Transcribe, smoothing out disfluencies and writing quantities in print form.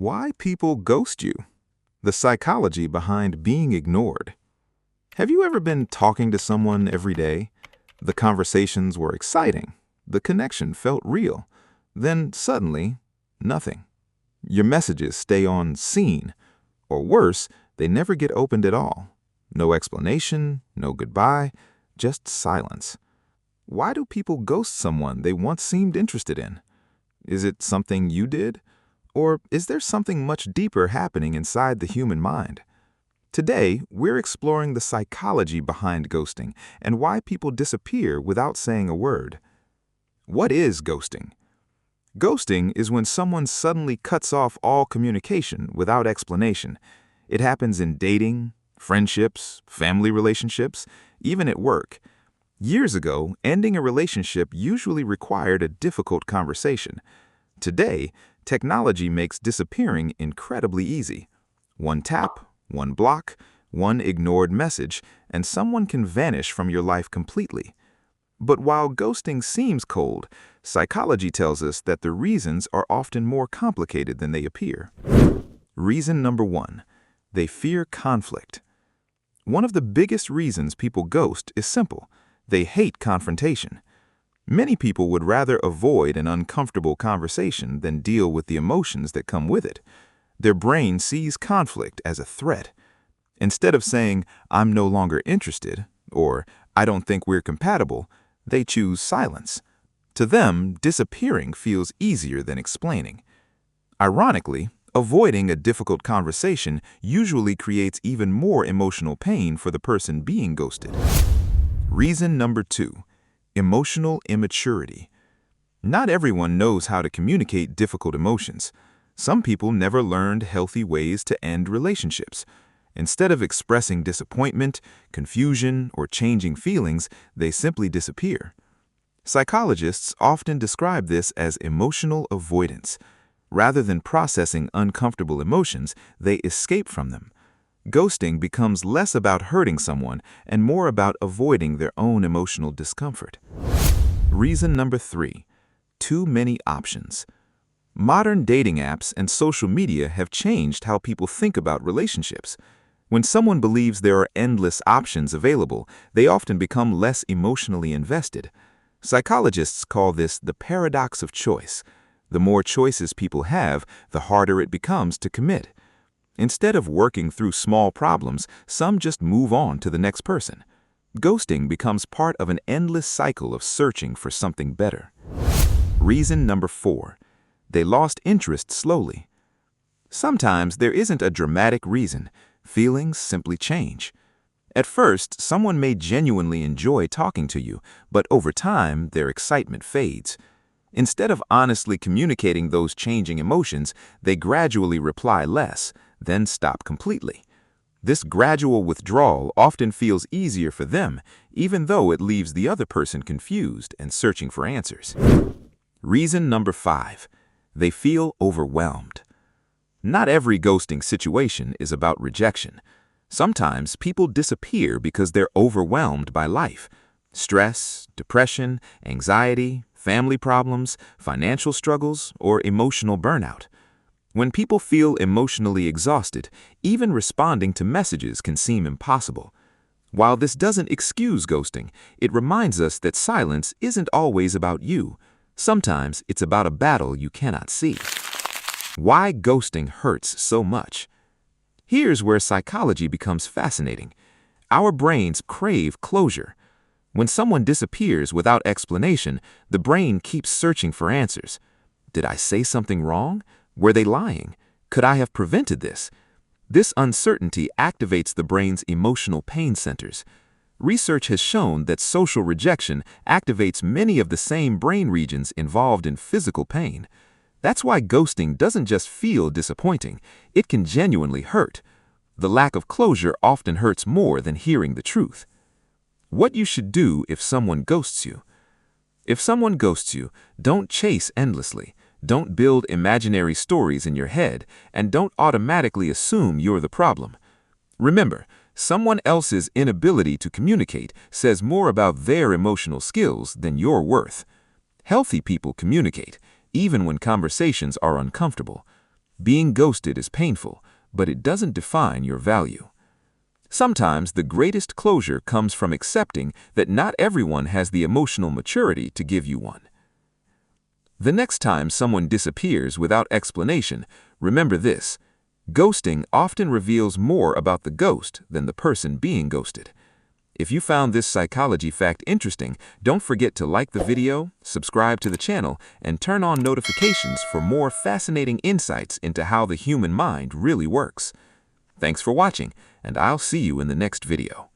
Why people ghost you? The psychology behind being ignored. Have you ever been talking to someone every day? The conversations were exciting. The connection felt real. Then suddenly, nothing. Your messages stay on seen. Or worse, they never get opened at all. No explanation, no goodbye, just silence. Why do people ghost someone they once seemed interested in? Is it something you did? Or is there something much deeper happening inside the human mind? Today, we're exploring the psychology behind ghosting and why people disappear without saying a word. What is ghosting? Ghosting is when someone suddenly cuts off all communication without explanation. It happens in dating, friendships, family relationships, even at work. Years ago, ending a relationship usually required a difficult conversation. Today, technology makes disappearing incredibly easy. One tap, one block, one ignored message, and someone can vanish from your life completely. But while ghosting seems cold, psychology tells us that the reasons are often more complicated than they appear. Reason number 1. They fear conflict. One of the biggest reasons people ghost is simple. They hate confrontation. Many people would rather avoid an uncomfortable conversation than deal with the emotions that come with it. Their brain sees conflict as a threat. Instead of saying, "I'm no longer interested," or "I don't think we're compatible," they choose silence. To them, disappearing feels easier than explaining. Ironically, avoiding a difficult conversation usually creates even more emotional pain for the person being ghosted. Reason number 2. Emotional immaturity. Not everyone knows how to communicate difficult emotions. Some people never learned healthy ways to end relationships. Instead of expressing disappointment, confusion, or changing feelings, they simply disappear. Psychologists often describe this as emotional avoidance. Rather than processing uncomfortable emotions, they escape from them. Ghosting becomes less about hurting someone and more about avoiding their own emotional discomfort. Reason number 3. Too many options. Modern dating apps and social media have changed how people think about relationships. When someone believes there are endless options available, they often become less emotionally invested. Psychologists call this the paradox of choice. The more choices people have, the harder it becomes to commit. Instead of working through small problems, some just move on to the next person. Ghosting becomes part of an endless cycle of searching for something better. Reason number 4. They lost interest slowly. Sometimes there isn't a dramatic reason. Feelings simply change. At first, someone may genuinely enjoy talking to you, but over time, their excitement fades. Instead of honestly communicating those changing emotions, they gradually reply less, then stop completely. This gradual withdrawal often feels easier for them, even though it leaves the other person confused and searching for answers. Reason number 5. They feel overwhelmed. Not every ghosting situation is about rejection. Sometimes people disappear because they're overwhelmed by life. Stress, depression, anxiety, family problems, financial struggles, or emotional burnout. When people feel emotionally exhausted, even responding to messages can seem impossible. While this doesn't excuse ghosting, it reminds us that silence isn't always about you. Sometimes it's about a battle you cannot see. Why ghosting hurts so much? Here's where psychology becomes fascinating. Our brains crave closure. When someone disappears without explanation, the brain keeps searching for answers. Did I say something wrong? Were they lying? Could I have prevented this? This uncertainty activates the brain's emotional pain centers. Research has shown that social rejection activates many of the same brain regions involved in physical pain. That's why ghosting doesn't just feel disappointing, it can genuinely hurt. The lack of closure often hurts more than hearing the truth. What you should do if someone ghosts you. If someone ghosts you, don't chase endlessly. Don't build imaginary stories in your head, and don't automatically assume you're the problem. Remember, someone else's inability to communicate says more about their emotional skills than your worth. Healthy people communicate, even when conversations are uncomfortable. Being ghosted is painful, but it doesn't define your value. Sometimes the greatest closure comes from accepting that not everyone has the emotional maturity to give you one. The next time someone disappears without explanation, remember this: ghosting often reveals more about the ghost than the person being ghosted. If you found this psychology fact interesting, don't forget to like the video, subscribe to the channel, and turn on notifications for more fascinating insights into how the human mind really works. Thanks for watching, and I'll see you in the next video.